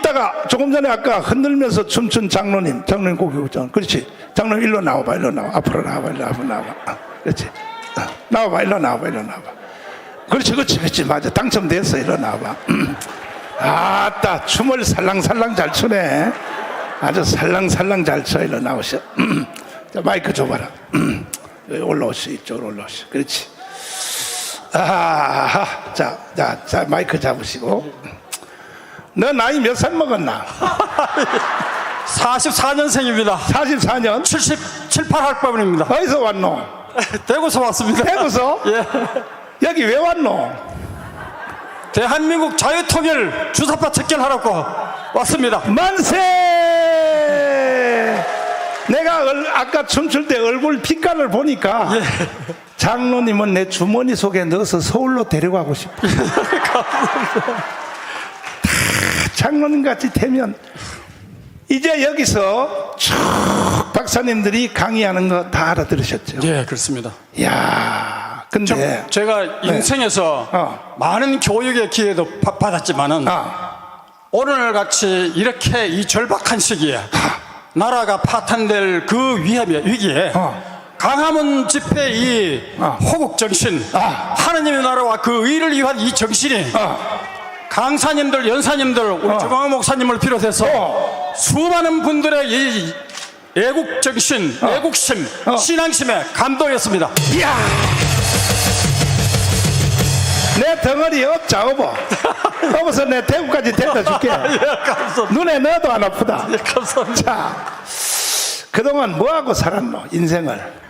이따가 조금 전에 아까 흔들면서 춤춘 장로님 고기 굽잖아. 그렇지. 장로님 일로 나와봐. 일로 나와. 앞으로 나와봐. 일로 앞으로 나와봐. 그렇지. 나와봐. 일로 나와봐. 일로 나와봐. 그렇지. 맞아. 당첨됐어. 일로 나와봐. 아따, 춤을 살랑살랑 잘 추네. 아주 살랑살랑 잘 춰. 일로 나오셔. 자, 마이크 줘봐라. 여기 올라오시. 이쪽으로 올라오시. 그렇지. 자, 마이크 잡으시고. 너 나이 몇 살 먹었나? 44년생입니다. 44년? 77, 8학번입니다. 어디서 왔노? 대구에서 왔습니다. 대구서? 예. 여기 왜 왔노? 대한민국 자유통일 주사파 척결하라고 왔습니다. 만세! 내가 아까 춤출 때 얼굴 빛깔을 보니까 장로님은 내 주머니 속에 넣어서 서울로 데려가고 싶어. 장로님 같이 되면 이제 여기서 쭉 박사님들이 강의하는 거 다 알아들으셨죠? 예, 그렇습니다. 이야, 근데 제가 인생에서 많은 교육의 기회도 받았지만은 오늘 같이 이렇게 이 절박한 시기에 나라가 파탄될 그 위기에 강화문 집회 이 호국 정신, 하느님의 나라와 그 의를 위한 이 정신이 강사님들, 연사님들, 우리 정광훈 목사님을 비롯해서 수많은 분들의 이 애국 정신, 애국심, 신앙심에 감동했습니다. 이야, 내 덩어리 업자 업어. 업어서 내 대구까지 데려다 줄게. 예, 감사합니다. 눈에 넣어도 안 아프다. 예, 감사합니다. 자, 그동안 뭐하고 살았노, 인생을?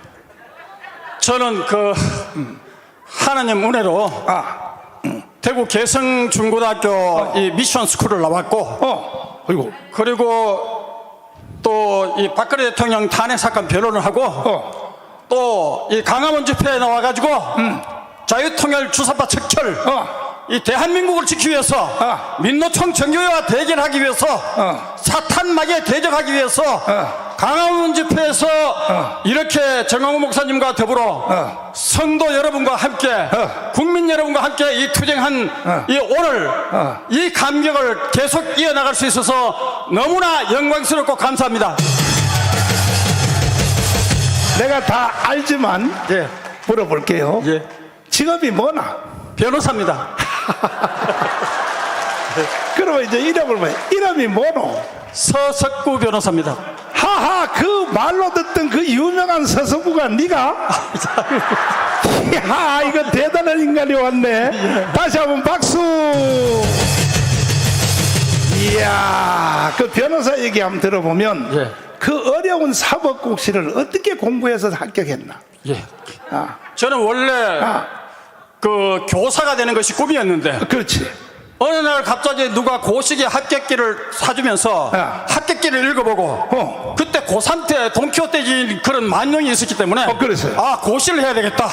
저는 그 하나님 은혜로 대구 개성중고등학교 이 미션 스쿨을 나왔고, 어이구. 그리고 또 이 박근혜 대통령 탄핵 사건 변론을 하고, 또 이 강화문 집회에 나와가지고 자유통일 주사파 척결, 이 대한민국을 지키기 위해서 민노총 정교회와 대결하기 위해서 사탄막에 대적하기 위해서 강화문 집회에서 이렇게 정광훈 목사님과 더불어 성도 여러분과 함께 국민 여러분과 함께 이 투쟁한 이 오늘 이 감격을 계속 이어나갈 수 있어서 너무나 영광스럽고 감사합니다. 내가 다 알지만 예. 물어볼게요. 예. 직업이 뭐나? 변호사입니다. 그러면 이제 이름을 뭐, 이름이 뭐노? 서석구 변호사입니다. 하하, 그 말로 듣던 그 유명한 서석구가 네가? 이야, 이거 대단한 인간이 왔네. 다시 한번 박수. 이야, 그 변호사 얘기 한번 들어보면 그 어려운 사법고시를 어떻게 공부해서 합격했나? 예. 저는 원래 그 교사가 되는 것이 꿈이었는데, 그렇지. 어느 날 갑자기 누가 고시계 합격기를 사주면서 합격기를 읽어보고 그때 고3 때 돈키호테지 그런 만용이 있었기 때문에 그랬어요. 고시를 해야 되겠다.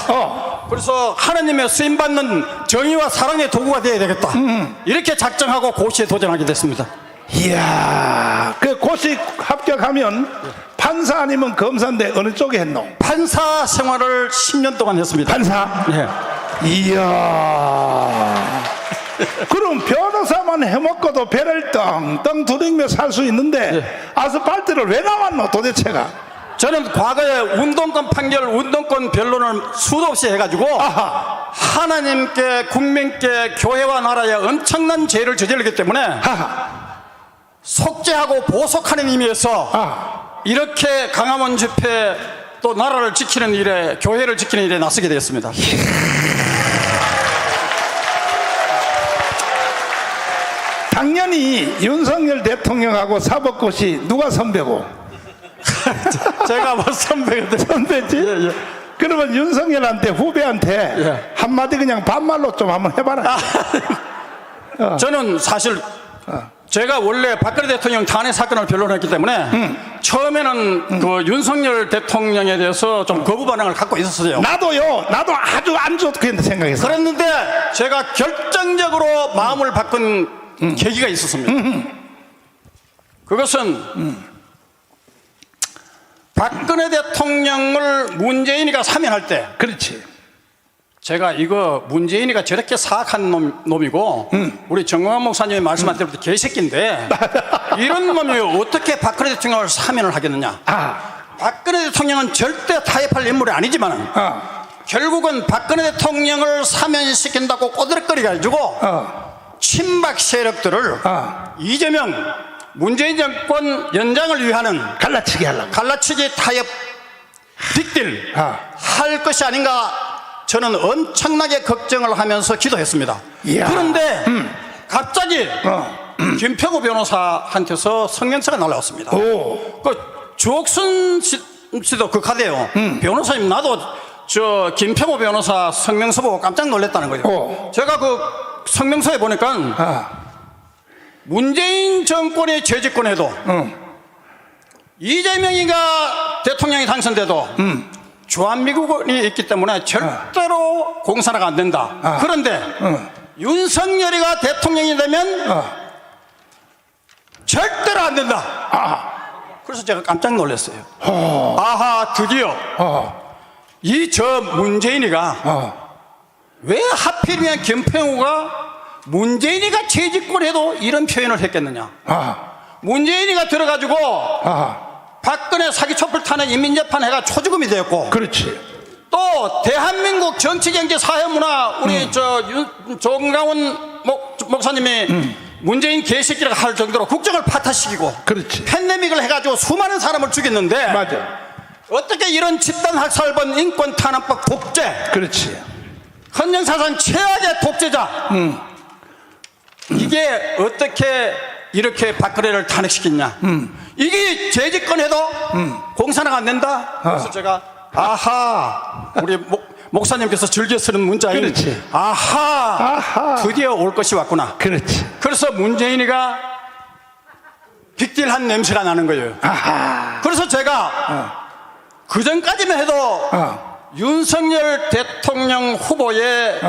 그래서 하나님의 쓰임받는 정의와 사랑의 도구가 되어야 되겠다. 이렇게 작정하고 고시에 도전하게 됐습니다. 이야, 그 고시 합격하면 판사 아니면 검사인데 어느 쪽에 했노? 판사 생활을 10년 동안 했습니다. 판사? 예. 이야, 그럼 변호사만 해먹고도 배를 떵떵 두르며 살 수 있는데 아스팔트를 왜 나왔노 도대체가? 저는 과거에 운동권 판결, 운동권 변론을 수도 없이 해가지고 하나님께, 국민께, 교회와 나라에 엄청난 죄를 저질렀기 때문에 속죄하고 보속하는 의미에서 이렇게 강화문 집회 또 나라를 지키는 일에, 교회를 지키는 일에 나서게 되었습니다. 당연히 윤석열 대통령하고 사법고시 누가 선배고? 제가 뭐 선배가 선배지? 그러면 윤석열한테, 후배한테 한마디 그냥 반말로 좀 한번 해봐라. 저는 사실 제가 원래 박근혜 대통령 탄핵 사건을 변론했기 때문에 처음에는 그 윤석열 대통령에 대해서 좀 거부 반응을 갖고 있었어요. 나도요. 나도 아주 안 좋게 생각했어. 그랬는데 제가 결정적으로 마음을 바꾼 계기가 있었습니다. 그것은 박근혜 대통령을 문재인이가 사면할 때, 그렇지. 제가 이거 문재인이가 저렇게 사악한 놈이고 우리 정광훈 목사님이 말씀한 대로 개새끼인데 이런 놈이 어떻게 박근혜 대통령을 사면을 하겠느냐. 박근혜 대통령은 절대 타협할 인물이 아니지만 결국은 박근혜 대통령을 사면시킨다고 꼬드락거려가지고 친박 세력들을 이재명 문재인 정권 연장을 위하는 갈라치기 하려고. 갈라치기 타협 빅딜 할 것이 아닌가 저는 엄청나게 걱정을 하면서 기도했습니다. 이야. 그런데 갑자기 김평우 변호사한테서 성명서가 날라왔습니다. 오. 그 주옥순 씨도 극하대요. 변호사님 나도 저 김평우 변호사 성명서 보고 깜짝 놀랐다는 거예요. 제가 그 성명서에 보니까 문재인 정권이 재집권해도 이재명이가 대통령이 당선돼도 주한미군이 있기 때문에 절대로 공산화가 안 된다. 그런데 윤석열이가 대통령이 되면 절대로 안 된다. 그래서 제가 깜짝 놀랐어요. 아하, 드디어 이 저 문재인이가 왜 하필이면 김평우가 문재인이가 재집권해도 이런 표현을 했겠느냐. 문재인이가 들어가지고 박근혜 사기 촛불 탄핵 인민재판 해가 초주금이 되었고, 그렇지. 또 대한민국 정치 경제 사회 문화 우리 정강훈 목사님이 문재인 개새끼라고 할 정도로 국정을 파탄시키고 그렇지. 팬데믹을 해가지고 수많은 사람을 죽였는데 맞아. 어떻게 이런 집단 학살범 인권 탄압법 독재, 그렇지. 헌정사상 최악의 독재자, 이게 어떻게 이렇게 박근혜를 탄핵시켰냐. 이게 재집권해도 공산화가 안 된다. 그래서 제가 아하, 우리 목사님께서 즐겨 쓰는 문자인 그렇지. 아하, 드디어 올 것이 왔구나. 그렇지. 그래서 문재인이가 빅딜한 냄새가 나는 거예요. 그래서 제가 그 전까지만 해도 윤석열 대통령 후보의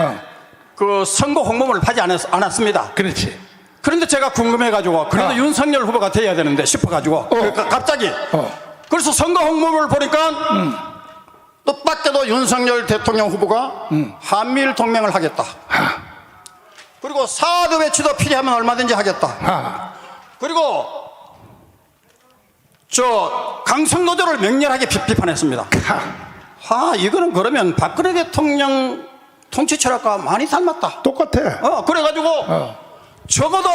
그 선거 홍보를 하지 않았습니다. 그렇지. 그런데 제가 궁금해가지고 그래도 윤석열 후보가 돼야 되는데 싶어가지고 갑자기 그래서 선거 홍보를 보니까 뜻밖에도 윤석열 대통령 후보가 한미일 동맹을 하겠다. 그리고 사드 배치도 필요하면 얼마든지 하겠다. 그리고 저 강성노조를 맹렬하게 비판했습니다. 이거는 그러면 박근혜 대통령 통치 철학과 많이 닮았다. 똑같아. 그래가지고 적어도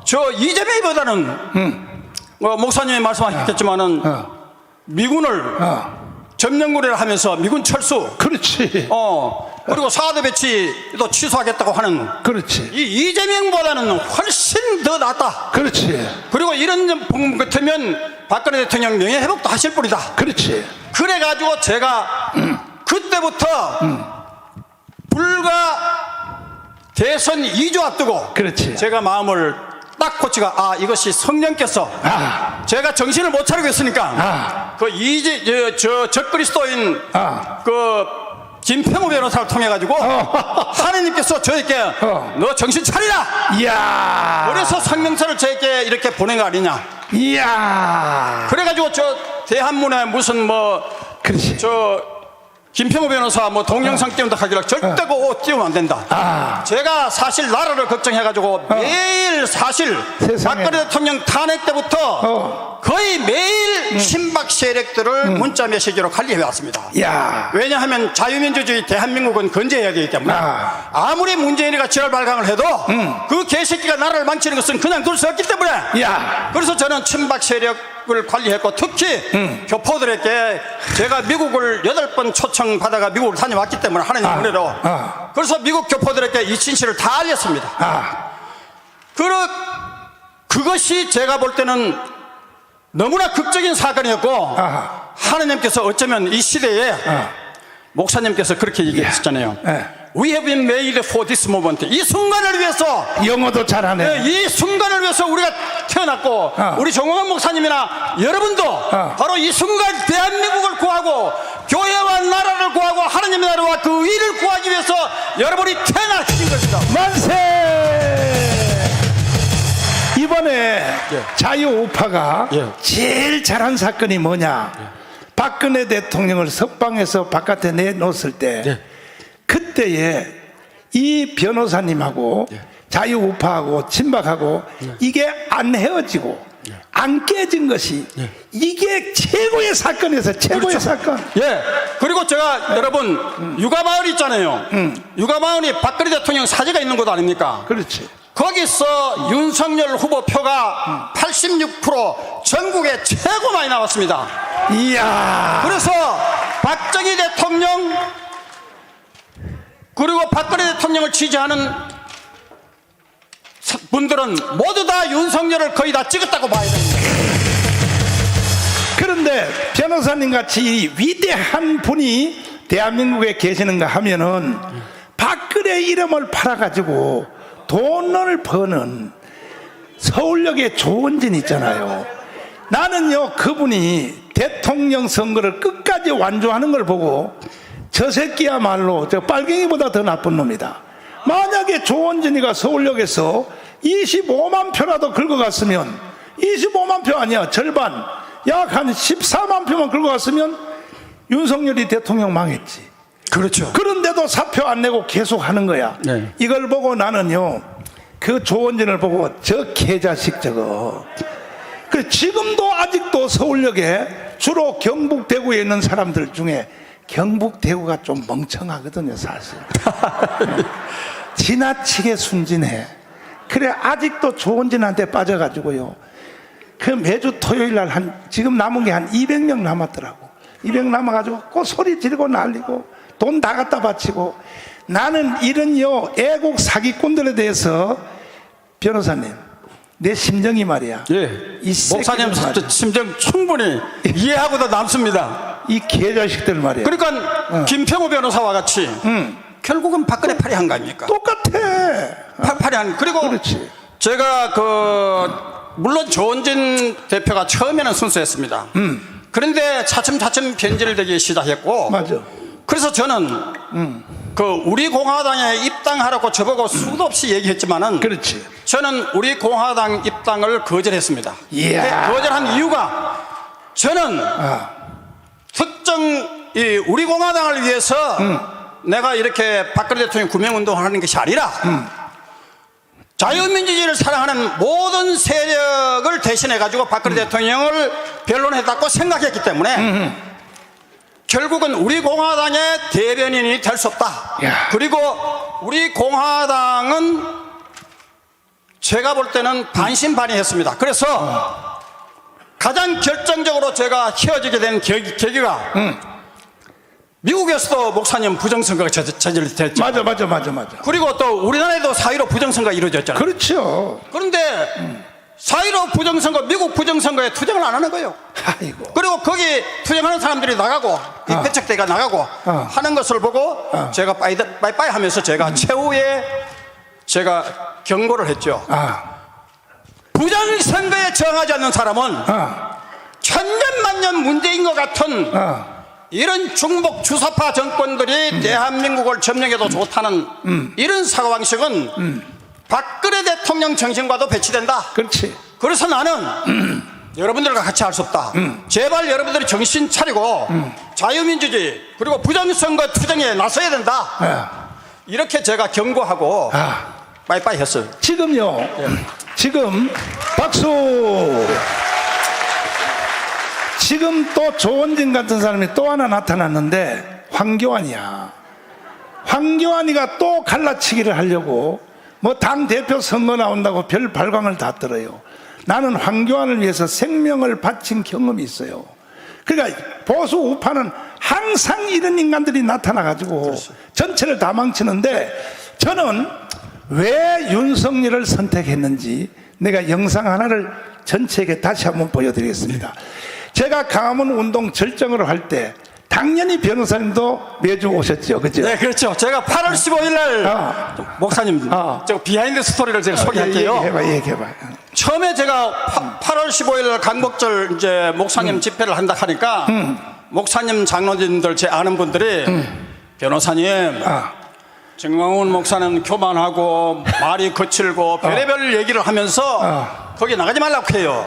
저 이재명보다는 목사님이 말씀하셨겠지만은 미군을 점령군을 하면서 미군 철수, 그렇지. 그리고 사드 배치도 취소하겠다고 하는, 그렇지. 이 이재명보다는 훨씬 더 낫다. 그렇지. 그리고 이런 분 같으면 박근혜 대통령 명예회복도 하실 분이다. 그렇지. 그래가지고 제가 그때부터 불과 대선 2주 앞두고 그렇지. 제가 마음을 딱 고치가 이것이 성령께서 제가 정신을 못 차리고 있으니까 그 적그리스도인 그 김평우 변호사를 통해 가지고 하나님께서 저에게 너 정신 차리라. 이야. 그래서 성명서를 저에게 이렇게 보낸 거 아니냐. 이야. 그래가지고 저 대한문에 무슨 그렇지. 김평우 변호사 동영상 띄운다 하길래 절대 그거 띄우면 안 된다. 제가 사실 나라를 걱정해가지고 매일 사실 세상에. 박근혜 대통령 탄핵 때부터 거의 매일 친박 세력들을 문자 메시지로 관리해 왔습니다. 야. 왜냐하면 자유민주주의 대한민국은 건재해야 되기 때문에 아무리 문재인이가 지랄 발광을 해도 그 개새끼가 나라를 망치는 것은 그냥 둘 수 없기 때문에 그래서 저는 친박 세력을 관리했고 특히 교포들에게 제가 미국을 8번 초청 받아가 미국을 다녀왔기 때문에 하나님 은혜로 그래서 미국 교포들에게 이 진실을 다 알렸습니다. 그것이 제가 볼 때는 너무나 극적인 사건이었고 하나님께서 어쩌면 이 시대에 목사님께서 그렇게 얘기했잖아요. We have been made for this moment. 이 순간을 위해서 영어도 잘하네. 이 순간을 위해서 우리가 태어났고 우리 정광훈 목사님이나 여러분도 바로 이 순간 대한민국을 구하고 교회와 나라를 구하고 하나님의 나라와 그 의를 구하기 위해서 여러분이 태어나신 것이다. 만세. 이번에 자유우파가 제일 잘한 사건이 뭐냐. 박근혜 대통령을 석방해서 바깥에 내놓았을 때 그때 그때에 이 변호사님하고 자유우파하고 친박하고 이게 안 헤어지고 안 깨진 것이 이게 최고의 사건에서 최고의 사건. 예. 그리고 제가 여러분 육아마을 있잖아요. 육아마을이 박근혜 대통령 사제가 있는 곳 아닙니까? 그렇지. 거기서 윤석열 후보 표가 86% 전국에 최고 많이 나왔습니다. 이야. 그래서 박정희 대통령 그리고 박근혜 대통령을 지지하는 분들은 모두 다 윤석열을 거의 다 찍었다고 봐야 됩니다. 그런데 변호사님 같이 위대한 분이 대한민국에 계시는가 하면은 박근혜 이름을 팔아가지고 돈을 버는 서울역의 조원진 있잖아요. 나는요, 그분이 대통령 선거를 끝까지 완주하는 걸 보고 저 새끼야말로 저 빨갱이보다 더 나쁜 놈이다. 만약에 조원진이가 서울역에서 25만 표라도 긁어갔으면, 25만 표 아니야, 절반, 약 한 14만 표만 긁어갔으면 윤석열이 대통령 망했지. 그렇죠. 그런데도 사표 안 내고 계속 하는 거야. 네. 이걸 보고 나는요, 그 조원진을 보고 저 개자식 저거. 그 지금도 아직도 서울역에 주로 경북 대구에 있는 사람들 중에 경북 대구가 좀 멍청하거든요, 사실. 지나치게 순진해. 그래 아직도 조원진한테 빠져가지고요, 그 매주 토요일 날 지금 남은 게 한 200명 남았더라고. 200 남아가지고 꼭 소리 지르고 난리고 돈 다 갖다 바치고. 나는 이런요 애국 사기꾼들에 대해서 변호사님, 내 심정이 말이야. 예. 이 목사님 새끼들 심정 충분히 이해하고도 남습니다. 이 개자식들 말이야. 그러니까 김평호 변호사와 같이 결국은 박근혜 팔이 한 거 아닙니까? 똑같아. 팔이 한. 그리고 그렇지. 제가 물론 조원진 대표가 처음에는 순수했습니다. 그런데 차츰차츰 변질을 되기 시작했고. 맞아. 그래서 저는 우리 공화당에 입당하라고 저보고 수도 없이 얘기했지만은, 그렇지. 저는 우리 공화당 입당을 거절했습니다. 이야. 거절한 이유가, 저는 특정 우리 공화당을 위해서 내가 이렇게 박근혜 대통령 구명운동을 하는 것이 아니라 자유민주주의를 사랑하는 모든 세력을 대신해 가지고 박근혜 대통령을 변론했다고 생각했기 때문에 결국은 우리 공화당의 대변인이 될 수 없다. 야. 그리고 우리 공화당은 제가 볼 때는 반신반의했습니다. 그래서 가장 결정적으로 제가 헤어지게 된 계기가 미국에서도 목사님 부정선거가 저질됐죠. 맞아. 그리고 또 우리나라에도 4.15 부정선거가 이루어졌잖아요. 그렇죠. 그런데 4.15 부정선거, 미국 부정선거에 투쟁을 안 하는 거예요. 아이고. 그리고 거기 투쟁하는 사람들이 나가고 이 배척대가 나가고 하는 것을 보고 제가 빠이빠이 하면서 제가 최후에 제가 경고를 했죠. 부정선거에 정하지 않는 사람은 천년만년 문제인 것 같은 이런 중복 주사파 정권들이 대한민국을 점령해도 좋다는 이런 사고방식은 박근혜 대통령 정신과도 배치된다. 그렇지. 그래서 나는 여러분들과 같이 할 수 없다. 제발 여러분들이 정신 차리고 자유민주주의 그리고 부정선거 투쟁에 나서야 된다. 이렇게 제가 경고하고 빠이빠이 했어요. 지금요, 지금 박수. 지금 또 조원진 같은 사람이 또 하나 나타났는데 황교안이야. 황교안이가 또 갈라치기를 하려고 뭐 당 대표 선거 나온다고 별 발광을 다 떨어요. 나는 황교안을 위해서 생명을 바친 경험이 있어요. 그러니까 보수 우파는 항상 이런 인간들이 나타나가지고 전체를 다 망치는데, 저는 왜 윤석열을 선택했는지 내가 영상 하나를 전체에게 다시 한번 보여드리겠습니다. 제가 강화문 운동 절정으로 할 때 당연히 변호사님도 매주 오셨죠, 그죠? 네, 그렇죠. 제가 8월 15일 날 목사님 저 비하인드 스토리를 제가 소개할게요. 얘기해봐. 처음에 제가 8월 15일 날 강복절 이제 목사님 집회를 한다 하니까 목사님 장로님들 제 아는 분들이 변호사님 정광훈 목사는 교만하고 말이 거칠고 별의별 얘기를 하면서 거기 나가지 말라고 해요.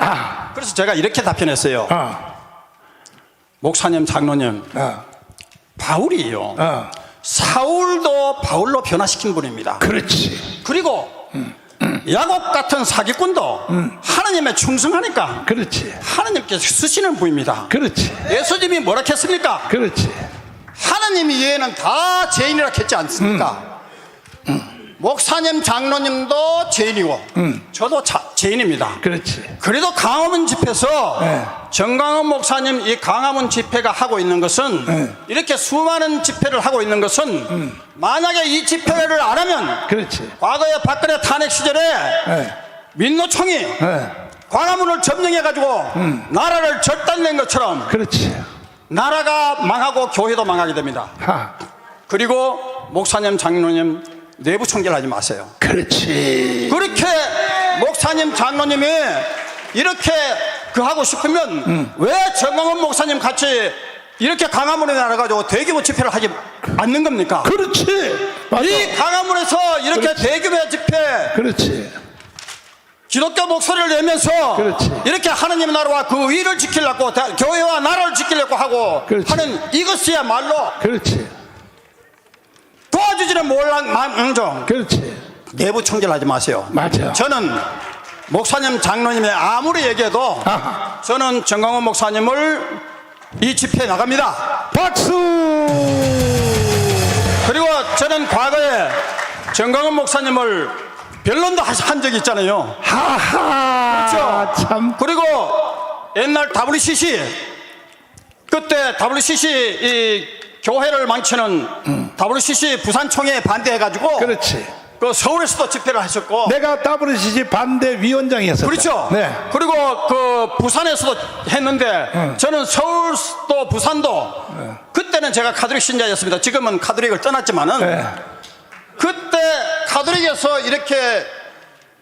그래서 제가 이렇게 답변했어요. 목사님 장로님, 바울이요 사울도 바울로 변화시킨 분입니다. 그렇지. 그리고 야곱 같은 사기꾼도 하나님에 충성하니까 그렇지. 하나님께서 쓰시는 분입니다. 그렇지. 예수님이 뭐라 했습니까? 그렇지. 하나님 이외에는 다 죄인이라 했지 않습니까? 목사님, 장로님도 죄인이고 저도 죄인입니다. 그렇지. 그래도 강화문 집회에서 네. 정강원 목사님 이 강화문 집회가 하고 있는 것은 네. 이렇게 수많은 집회를 하고 있는 것은 만약에 이 집회를 안 하면 그렇지. 과거에 박근혜 탄핵 시절에 네. 민노총이 네. 광화문을 점령해가지고 나라를 절단낸 것처럼 그렇지. 나라가 망하고 교회도 망하게 됩니다. 하. 그리고 목사님, 장로님 내부 총질하지 마세요. 그렇지. 그렇게 목사님, 장로님이 이렇게 하고 싶으면 왜 정강원 목사님 같이 이렇게 강화문에 나가가지고 대규모 집회를 하지 않는 겁니까? 그렇지. 맞아. 이 강화문에서 이렇게 그렇지. 대규모 집회 그렇지. 기독교 목소리를 내면서 그렇지. 이렇게 하나님의 나라와 그 의를 지키려고 교회와 나라를 지키려고 하고 그렇지. 하는 이것이야말로 그렇지. 도와주지는 못한 그렇지. 내부 총질하지 마세요. 맞아. 저는 목사님, 장로님이 아무리 얘기해도 아하. 저는 정강원 목사님을 이 집회에 나갑니다. 박수. 그리고 저는 과거에 정강원 목사님을 변론도 한 적이 있잖아요. 하하. 그렇죠? 참. 그리고 옛날 WCC 그때 WCC 이 교회를 망치는 WCC 부산총회에 반대해가지고 그렇지. 그 서울에서도 집회를 하셨고 내가 WCC 반대 위원장이었었다. 그렇죠. 네. 그리고 그 부산에서도 했는데 저는 서울도 부산도 그때는 제가 카톨릭 신자였습니다. 지금은 카톨릭을 떠났지만은 네. 그때 카톨릭에서 이렇게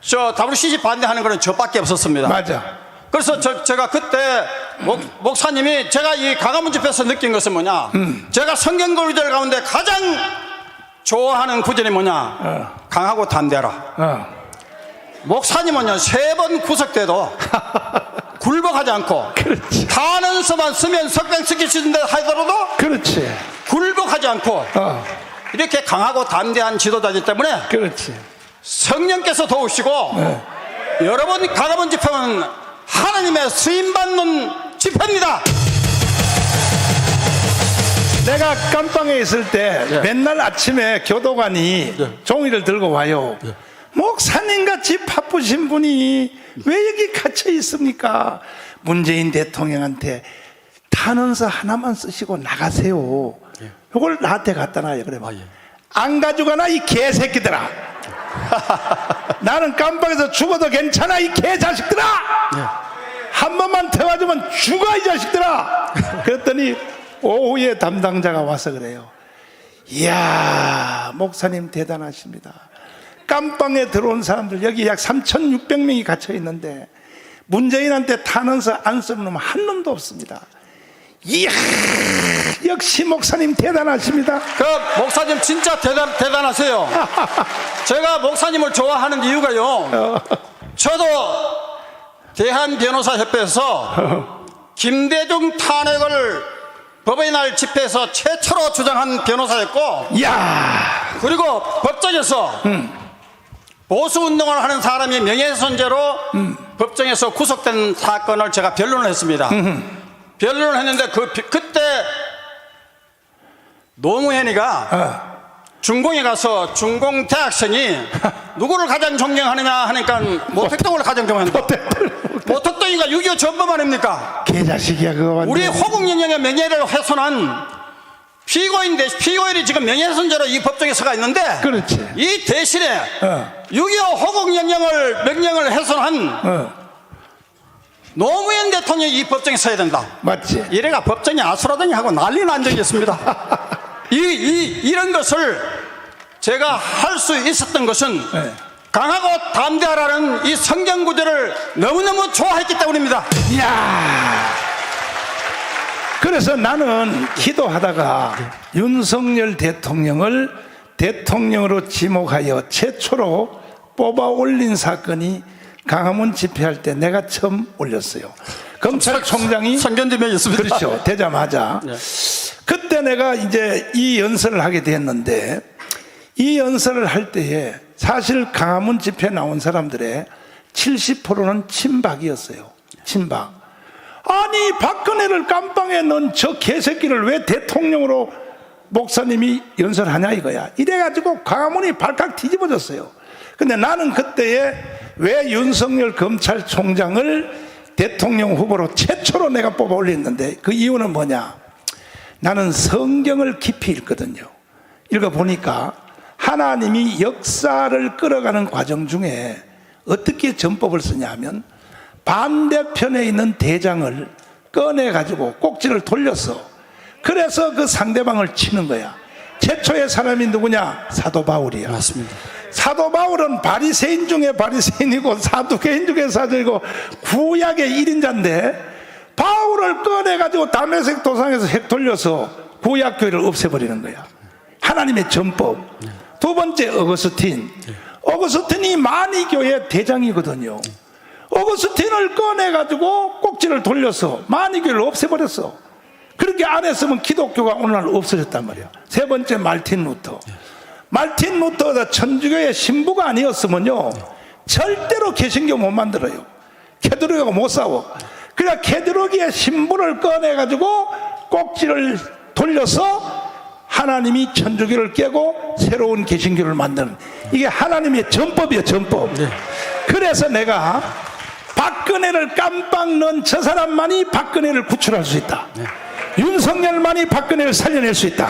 저 WCC 반대하는 거는 저밖에 없었습니다. 맞아. 그래서 제가 그때 목사님이 제가 이 강화문 집회에서 느낀 것은 뭐냐 제가 성경 구절 가운데 가장 좋아하는 구절이 뭐냐 강하고 담대하라. 목사님은요 3번 구속돼도 굴복하지 않고 그렇지. 탄원서만 쓰면 석방시키신다 하더라도 그렇지. 굴복하지 않고 이렇게 강하고 담대한 지도자이기 때문에 그렇지. 성령께서 도우시고 여러분 강화문 집회는 하나님의 수임받는 집회입니다. 내가 깜빵에 있을 때 맨날 아침에 교도관이 종이를 들고 와요. 목사님같이 바쁘신 분이 왜 여기 갇혀 있습니까? 문재인 대통령한테 탄원서 하나만 쓰시고 나가세요. 이걸 나한테 갖다 놔요. 그래. 안 가져가나 이 개새끼들아. 나는 깜빵에서 죽어도 괜찮아 이 개자식들아. 한 번만 태워주면 죽어 이 자식들아. 그랬더니 오후에 담당자가 와서 그래요. 이야 목사님 대단하십니다. 깜빵에 들어온 사람들 여기 약 3,600명이 갇혀 있는데 문재인한테 탄원서 안 쓰는 놈 한 놈도 없습니다. 이야 역시 목사님 대단하십니다. 그 목사님 진짜 대단하세요. 제가 목사님을 좋아하는 이유가요 저도 대한변호사협회에서 김대중 탄핵을 법의날 집회에서 최초로 주장한 변호사였고 이야 그리고 법정에서 보수운동을 하는 사람이 명예훼손죄로 법정에서 구속된 사건을 제가 변론을 했습니다. 변론을 했는데 그때 노무현이가 중공에 가서 중공 대학생이 누구를 가장 존경하느냐 하니까 모택동을 가장 존경한다. 모택동이가 6.25 전범 아닙니까? 개자식이야 그거 완전. 우리 호국영령의 명예를 훼손한 피고인데 피고인이 지금 명예훼손죄로 이 법정에 서가 있는데 그렇지. 이 대신에 6.25 호국영령을 명령을 훼손한 노무현 대통령이 이 법정에 서야 된다. 맞지. 이래가 법정에 아수라장이 하고 난리 난 적이 있습니다. 이런 것을 제가 할 수 있었던 것은 강하고 담대하라는 이 성경 구절을 너무너무 좋아했기 때문입니다. 이야 그래서 나는 기도하다가 윤석열 대통령을 대통령으로 지목하여 최초로 뽑아 올린 사건이 강화문 집회할 때 내가 처음 올렸어요. 검찰총장이 선견dim에 있습니다. 그렇죠. 되자마자 네. 그때 내가 이제 이 연설을 하게 됐는데, 이 연설을 할 때에 사실 강화문 집회 나온 사람들의 70%는 친박이었어요. 친박. 아니 박근혜를 깜빵에 넣은 저 개새끼를 왜 대통령으로 목사님이 연설하냐 이거야. 이래가지고 강화문이 발칵 뒤집어졌어요. 근데 나는 그때에 왜 윤석열 검찰총장을 대통령 후보로 최초로 내가 뽑아 올렸는데, 그 이유는 뭐냐. 나는 성경을 깊이 읽거든요. 읽어보니까 하나님이 역사를 끌어가는 과정 중에 어떻게 전법을 쓰냐 하면, 반대편에 있는 대장을 꺼내가지고 꼭지를 돌렸어. 그래서 그 상대방을 치는 거야. 최초의 사람이 누구냐? 사도 바울이야. 맞습니다. 사도 바울은 바리새인 중에 바리새인이고 사두개인 중에 사두이고 구약의 1인자인데, 바울을 꺼내가지고 다메섹 도상에서 핵 돌려서 구약교회를 없애버리는 거야. 하나님의 전법. 두 번째 어거스틴. 어거스틴이 마니교회 대장이거든요. 어거스틴을 꺼내가지고 꼭지를 돌려서 마니교회를 없애버렸어. 그렇게 안 했으면 기독교가 오늘날 없어졌단 말이야. 세 번째 마르틴 루터. 마르틴 루터가 천주교의 신부가 아니었으면요 절대로 개신교 못 만들어요. 캐드로기가 못 싸워. 그러니까 캐드로기의 신부를 꺼내가지고 꼭지를 돌려서 하나님이 천주교를 깨고 새로운 개신교를 만드는, 이게 하나님의 전법이에요. 전법. 그래서 내가 박근혜를 깜빵 넣은 저 사람만이 박근혜를 구출할 수 있다. 윤석열만이 박근혜를 살려낼 수 있다.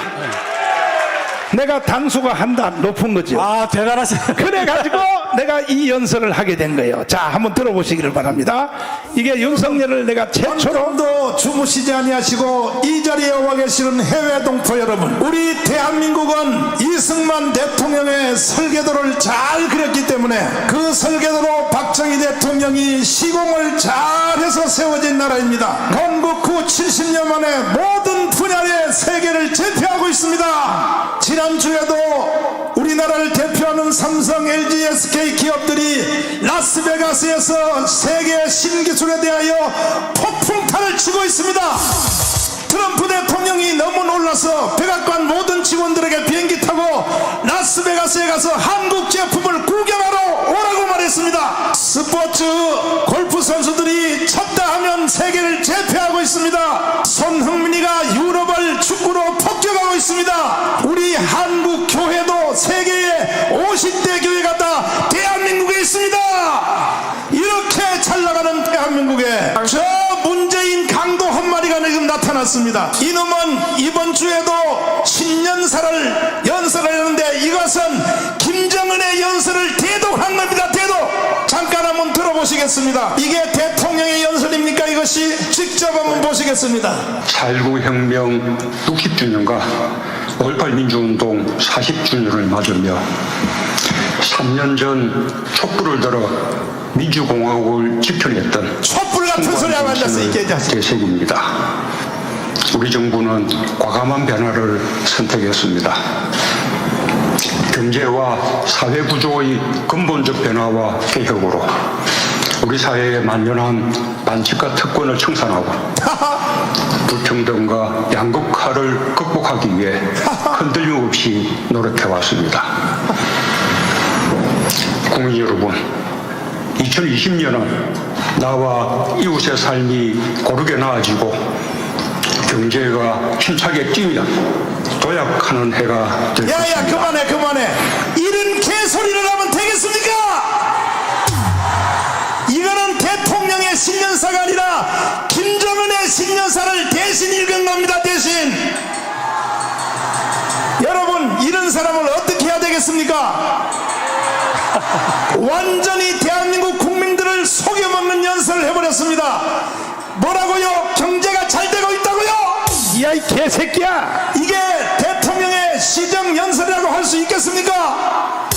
내가 단수가 한단 높은 거죠. 아, 대단하세요. 그래가지고 내가 이 연설을 하게 된 거예요. 자, 한번 들어보시기를 바랍니다. 이게 윤석열을 내가 최초로. 도 주무시지 아니하시고 이 자리에 와 계시는 해외 동포 여러분, 우리 대한민국은 이승만 대통령의 설계도를 잘 그렸기 때문에 그 설계도로 박정희 대통령이 시공을 잘해서 세워진 나라입니다. 건국 후 70년 만에 모든 분야의 세계를 제패하고 있습니다. 지난주에도 우리나라를 대표하는 삼성, LG, SK 기업들이 라스베가스에서 세계 신기술에 대하여 폭풍탄을 치고 있습니다. 트럼프 대통령이 너무 놀라서 백악관 모든 직원들에게 비행기 타고 라스베가스에 가서 한국 제품을 구경하러 오라고 말했습니다. 스포츠 골프 선수들이 쳤다 하면 세계를 제패하고 있습니다. 손흥민이가 유럽을 축구로 폭격하고 있습니다. 우리 한국 교회도 세계의 50대 교회가 다 대한민국에 있습니다. 이렇게 잘 나가는 대한민국에 저 문재인 강도 한 마리가 지금 나타났습니다. 이놈은 이번 주에도 신년사를 연설을 했는데, 이것은 김정은의 연설을 대독한 겁니다. 대독. 잠깐 한번 들어보시겠습니다. 이게 대통령의 연설입니까? 이것이 직접 한번 보시겠습니다. 4.19 혁명 60주년과 5.18 민주운동 40주년을 맞으며 3년 전 촛불을 들어 민주공화국을 지켜냈던 촛불 같은 소리 하고 앉았어. 이게 대색입니다. 우리 정부는 과감한 변화를 선택했습니다. 경제와 사회 구조의 근본적 변화와 개혁으로 우리 사회에 만연한 반칙과 특권을 청산하고 불평등과 양극화를 극복하기 위해 흔들림 없이 노력해왔습니다. 국민 여러분, 2020년은 나와 이웃의 삶이 고르게 나아지고 경제가 힘차게 뛰면 도약하는 해가 될 야야 것입니다. 그만해. 이런 개소리를 하면 되겠습니까? 이거는 대통령의 신년사가 아니라 김정은의 신년사를 대신 읽은 겁니다. 대신. 여러분, 이런 사람을 어떻게 해야 되겠습니까? 완전히 대한민국 국민들을 속여먹는 연설을 해버렸습니다. 뭐라고요? 경제가 잘 되고 있다고요? 야, 이 개새끼야! 이게 대통령의 시정 연설이라고 할 수 있겠습니까?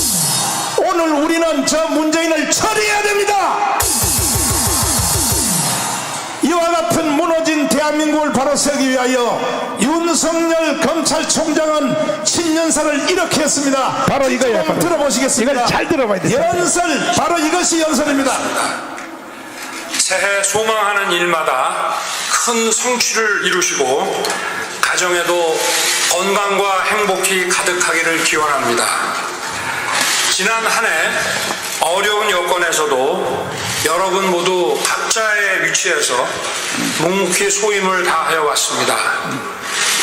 오늘 우리는 저 문재인을 처리해야 됩니다. 이와 이와 같은 무너진 대한민국을 바로 세우기 위하여 윤석열 검찰총장은 신년사를 이렇게 했습니다. 바로 이거야. 한번 들어보시겠습니다. 이걸 잘 들어봐야 돼. 연설, 바로 이것이 연설입니다. 새해 소망하는 일마다 큰 성취를 이루시고 가정에도 건강과 행복이 가득하기를 기원합니다. 지난 한 해 어려운 여건에서도 여러분 모두 각자의 위치에서 묵묵히 소임을 다하여 왔습니다.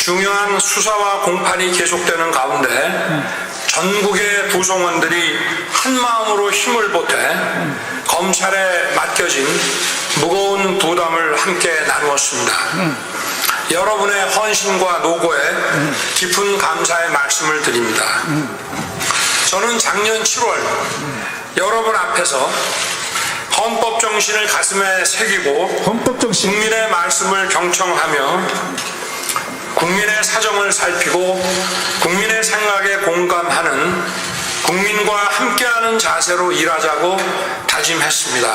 중요한 수사와 공판이 계속되는 가운데 전국의 구성원들이 한마음으로 힘을 보태 검찰에 맡겨진 무거운 부담을 함께 나누었습니다. 여러분의 헌신과 노고에 깊은 감사의 말씀을 드립니다. 저는 작년 7월 여러분 앞에서 헌법 정신을 가슴에 새기고 헌법 정신. 국민의 말씀을 경청하며 국민의 사정을 살피고 국민의 생각에 공감하는 국민과 함께하는 자세로 일하자고 다짐했습니다.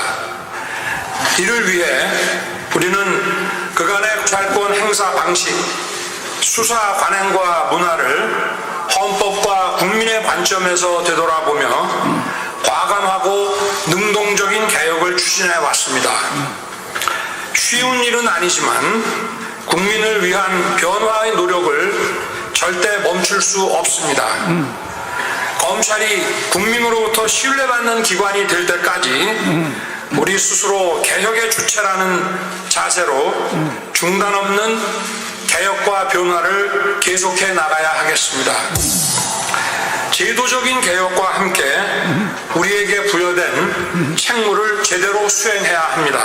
이를 위해 우리는 그간의 검찰권 행사 방식, 수사 관행과 문화를 헌법과 국민의 관점에서 되돌아보며 과감하고 능동적인 개혁을 추진해 왔습니다. 쉬운 일은 아니지만 국민을 위한 변화의 노력을 절대 멈출 수 없습니다. 검찰이 국민으로부터 신뢰받는 기관이 될 때까지 우리 스스로 개혁의 주체라는 자세로 중단 없는 개혁과 변화를 계속해 나가야 하겠습니다. 제도적인 개혁과 함께 우리에게 부여된 책무를 제대로 수행해야 합니다.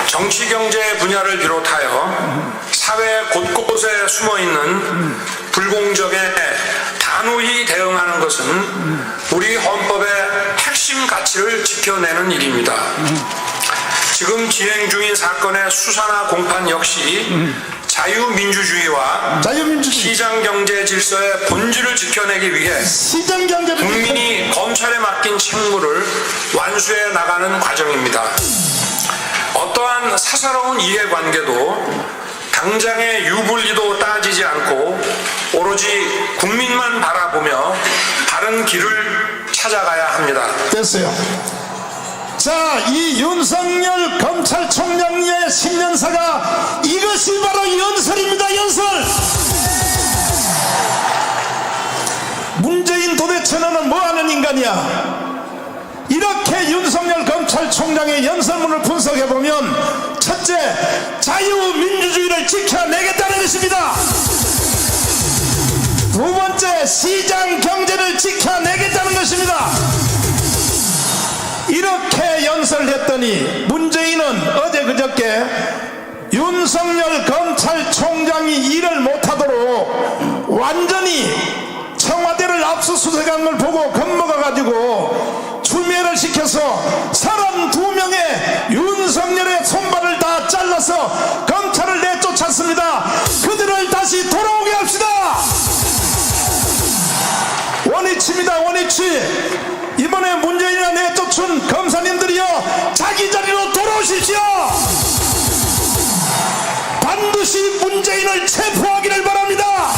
정치 경제 분야를 비롯하여 사회 곳곳에 숨어있는 불공정에 단호히 대응하는 것은 우리 헌법의 핵심 가치를 지켜내는 일입니다. 지금 진행 중인 사건의 수사나 공판 역시 자유민주주의와 시장경제 질서의 본질을 지켜내기 위해 시장경제를 국민이 검찰에 맡긴 책무를 완수해 나가는 과정입니다. 어떠한 사사로운 이해관계도 당장의 유불리도 따지지 않고 오로지 국민만 바라보며 바른 길을 찾아가야 합니다. 됐어요. 자, 이 윤석열 검찰총장의 신년사가 이것이 바로 연설입니다. 연설. 문재인 도대체 너는 뭐하는 인간이야? 이렇게 윤석열 검찰총장의 연설문을 분석해보면 첫째, 자유민주주의를 지켜내겠다는 것입니다. 두 번째, 시장경제를 지켜내겠다는 것입니다. 이렇게 연설했더니 문재인은 어제 그저께 윤석열 검찰총장이 일을 못하도록 완전히 청와대를 압수수색한 걸 보고 겁먹어가지고 추미애를 시켜서 32명의 윤석열의 손발을 다 잘라서 검찰을 내쫓았습니다. 그들을 다시 돌아오게 합시다. 원위치입니다. 원위치. 이번에 문재인이가 내쫓은 검사님들이요, 자기 자리로 돌아오십시오. 반드시 문재인을 체포하기를 바랍니다.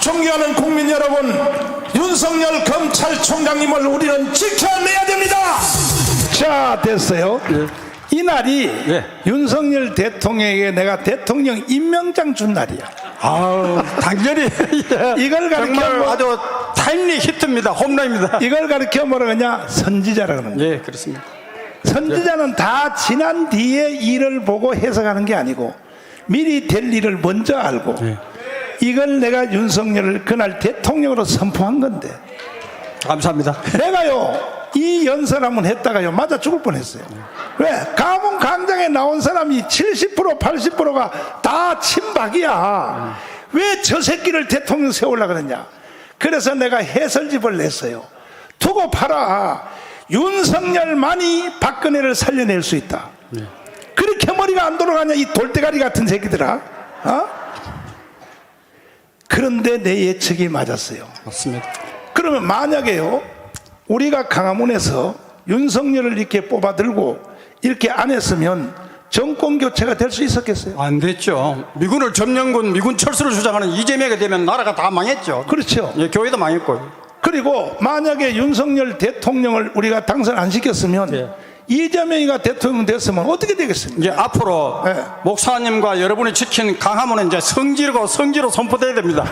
존경하는 국민 여러분, 윤석열 검찰총장님을 우리는 지켜내야 됩니다. 자, 됐어요. 이날이 윤석열 대통령에게 내가 대통령 임명장 준 날이야. 아우, 당연히 이걸 가르쳐 정말 아주 타임리 히트입니다. 홈런입니다. 이걸 가르쳐 뭐라 그러냐? 선지자라 그러는 거야. 예, 그렇습니다. 선지자는 다 지난 뒤에 일을 보고 해석하는 게 아니고 미리 될 일을 먼저 알고 이걸 내가 윤석열을 그날 대통령으로 선포한 건데 감사합니다. 내가요 이 연설 한번 했다가요 맞아 죽을 뻔했어요. 왜? 가문 광장에 나온 사람이 70% 80%가 다 친박이야. 왜 저 새끼를 대통령 세우려고 그러냐. 그래서 내가 해설집을 냈어요. 두고 봐라. 윤석열만이 박근혜를 살려낼 수 있다. 그렇게 머리가 안 돌아가냐 이 돌대가리 같은 새끼들아. 어? 그런데 내 예측이 맞았어요. 맞습니다. 그러면 만약에요 우리가 강화문에서 윤석열을 이렇게 뽑아들고 이렇게 안 했으면 정권 교체가 될 수 있었겠어요? 안 됐죠. 미군을 점령군 미군 철수를 주장하는 이재명이 되면 나라가 다 망했죠. 그렇죠. 예, 교회도 망했고. 그리고 만약에 윤석열 대통령을 우리가 당선 안 시켰으면 예. 이재명이가 대통령 됐으면 어떻게 되겠습니까? 이제 앞으로 네. 목사님과 여러분이 지킨 강화문은 이제 성지로 선포돼야 됩니다.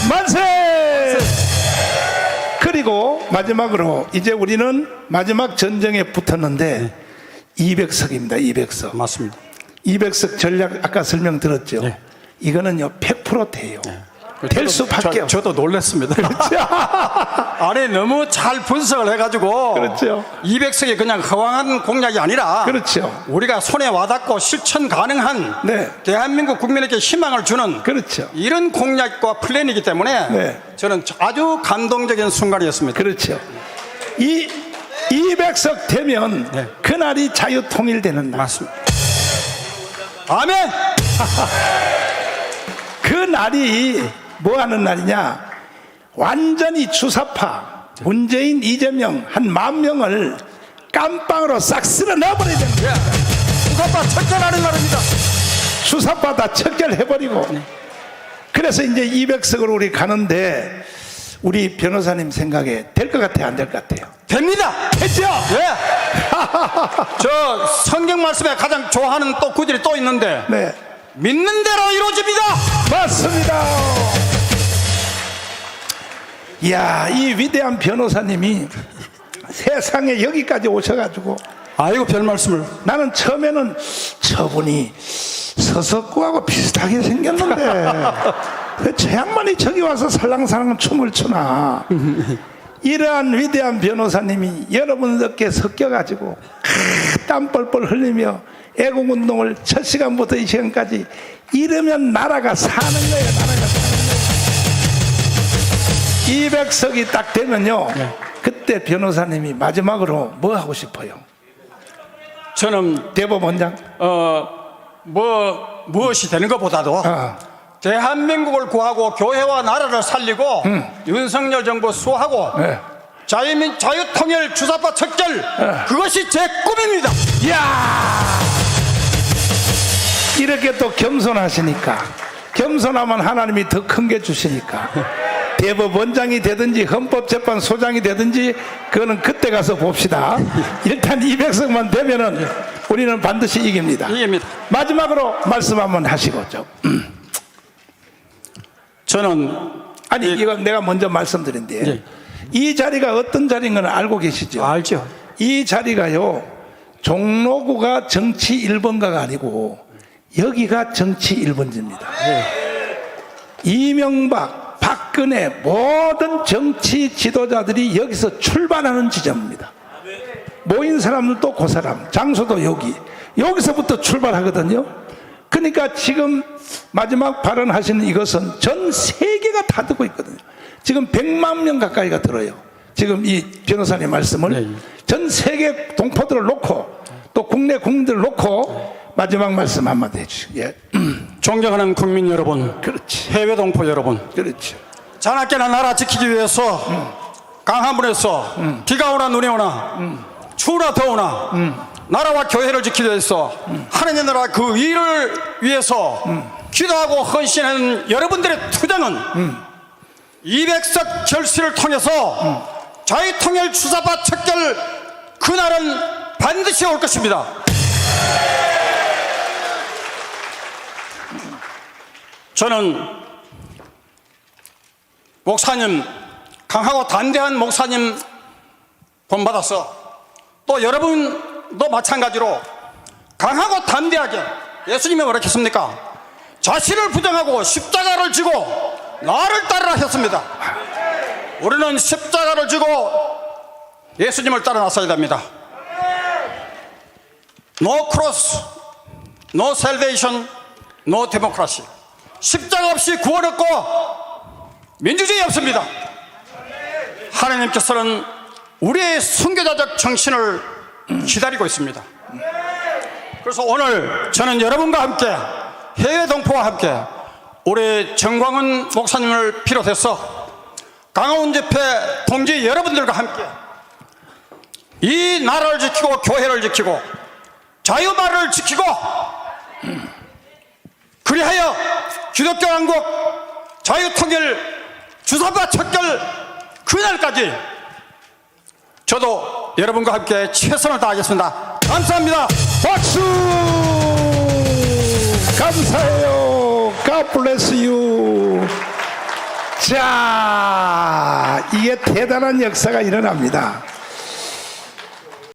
만세! 그리고 마지막으로 이제 우리는 마지막 전쟁에 붙었는데 200석입니다. 200석. 맞습니다. 200석 전략 아까 설명 들었죠? 네. 이거는요 100% 돼요. 될 수밖에 없어요. 저도 놀랐습니다. 안에 너무 잘 분석을 해가지고 그렇죠. 200석이 그냥 허황한 공약이 아니라 그렇죠. 우리가 손에 와닿고 실천 가능한 네. 대한민국 국민에게 희망을 주는 그렇죠. 이런 공약과 플랜이기 때문에 네. 저는 아주 감동적인 순간이었습니다. 그렇죠. 이 200석 되면 네. 그날이 자유통일되는 날. 맞습니다. 아멘. 그 날이 뭐 하는 날이냐? 완전히 주사파 문재인 이재명 한 10,000명을 깜빵으로 싹 쓸어 넣어버려야 됩니다. 주사파 척결하는 날입니다. 주사파 다 척결해버리고. 그래서 이제 200석으로 우리 가는데 우리 변호사님 생각에 될 것 같아요? 안 될 것 같아요? 됩니다. 했죠? 예. 저 성경 말씀에 가장 좋아하는 또 구절이 또 있는데 네. 믿는 대로 이루어집니다. 맞습니다. 이야, 이 위대한 변호사님이 세상에 여기까지 오셔가지고 아이고 별 말씀을. 나는 처음에는 저분이 서석구하고 비슷하게 생겼는데 왜 저 양반이 저기 와서 살랑살랑 춤을 추나. 이러한 위대한 변호사님이 여러분들께 섞여가지고 땀 뻘뻘 흘리며 애국운동을 첫 시간부터 이 시간까지 이러면 나라가 사는 거예요. 나라가 사는 거예요. 200석이 딱 되면요 그때 변호사님이 마지막으로 뭐 하고 싶어요? 저는 대법원장? 무엇이 되는 것보다도 대한민국을 구하고 교회와 나라를 살리고 윤석열 정부 수호하고 네. 자유통일 주사파 척결 그것이 제 꿈입니다. 이야, 이렇게 또 겸손하시니까, 겸손하면 하나님이 더 큰 게 주시니까 대법원장이 되든지 헌법재판소장이 되든지 그거는 그때 가서 봅시다. 일단 200석만 되면은 우리는 반드시 이깁니다. 이깁니다. 마지막으로 말씀 한번 하시고 좀. 저는 아니 이건 내가 먼저 말씀드린데 예. 이 자리가 어떤 자리인 건 알고 계시죠? 알죠. 이 자리가요 종로구가 정치 1번가가 아니고 여기가 정치 1번지입니다. 이명박, 박근혜 모든 정치 지도자들이 여기서 출발하는 지점입니다. 모인 사람들도 그 사람, 장소도 여기서부터 출발하거든요. 그러니까 지금 마지막 발언하시는 이것은 전 세계가 다 듣고 있거든요. 지금 100만 명 가까이가 들어요. 지금 이 변호사님 말씀을 네. 전 세계 동포들을 놓고 또 국내 국민들을 놓고 마지막 말씀 한마디 해주시죠. 예. 존경하는 국민 여러분, 그렇지. 해외 동포 여러분, 그렇지. 자나깨나 나라 지키기 위해서 강화문에서 비가 오나 눈이 오나 추우나 더우나 나라와 교회를 지키기 위해서 하나님 나라 그 일을 위해서 기도하고 헌신하는 여러분들의 투쟁은 200석 결실을 통해서 자유통일 주사파 척결 그날은 반드시 올 것입니다. 저는 목사님, 강하고 담대한 목사님 본받아서 또 여러분도 마찬가지로 강하고 담대하게 예수님이 뭐라 했습니까? 자신을 부정하고 십자가를 지고 나를 따르라 했습니다. 우리는 십자가를 지고 예수님을 따라 나서야 됩니다. No cross, no salvation, no democracy. 십자가 없이 구원 없고 민주주의 없습니다. 하나님께서는 우리의 선교자적 정신을 기다리고 있습니다. 그래서 오늘 저는 여러분과 함께 해외 동포와 함께 우리 정광훈 목사님을 비롯해서 강화문 집회 동지 여러분들과 함께 이 나라를 지키고 교회를 지키고 자유말을 지키고 그리하여 기독교 왕국 자유통일 주사파 척결 그날까지 저도 여러분과 함께 최선을 다하겠습니다. 감사합니다. 박수! 감사해요. God bless you. 자, 이게 대단한 역사가 일어납니다.